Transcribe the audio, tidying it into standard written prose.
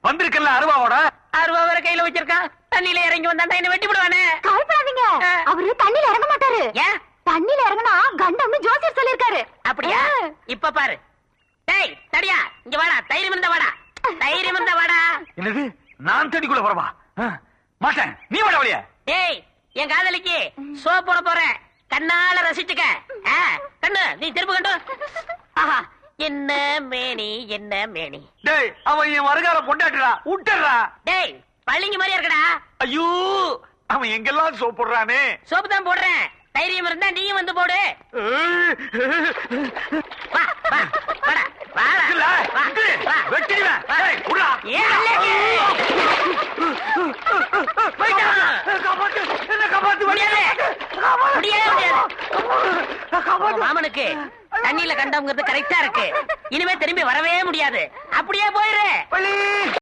வந்திருக்கல அருவாவோட அருவா வர கையில வச்சிருக்கான். தண்ணியில இறங்கி வந்தா என்ன வெட்டி விடுவானே. கவலைப்படாதீங்க, அவரு தண்ணியில இறங்க மாட்டாரு. ஏன்? தண்ணியில இறங்கினா கண்டம்னு ஜோசியர் சொல்லிருக்காரு. அப்படியா? இப்ப பாரு. டேய் தடியா, இங்க வாடா. தைரியம் இருந்தா வாடா, தைரியம் இருந்தா வாடா. என்னது? நான் தண்ணிக்குள்ள போறவா? மாட்டேன், நீ வாடா வழியா. டேய், என் காதலிக்கு சோ போட போறேன், கண்ணால ரசிச்சுக்க. கண்ணு நீ திரும்ப கண்டு. ஆஹா, என்ன மேனி, என்ன மேனி. டேய், அவன் என் வருகால பொண்டாட்டுடா, விட்டுறா. டேய், பள்ளிங்க மாதிரியா இருக்கடா. ஐயோ, அவன் எங்கெல்லாம் சோப் போடுறானே. சோப்பு தான் போடுறேன், தைரியம் இருந்தா நீயும் வந்து போடு. வா வா வாடா வாடா வா வா வெட்டிடுவேன். டேய், விடுடா. ஏ அல்லேடி போய்டா. காப்பாத்து, என்ன காப்பாத்து. முடியாது முடியாது. மாமனுக்கு தண்ணியில கண்டவங்கிறது கரெக்டா இருக்கு. இனிமே திரும்பி வரவே முடியாது. அப்படியே போயிரு.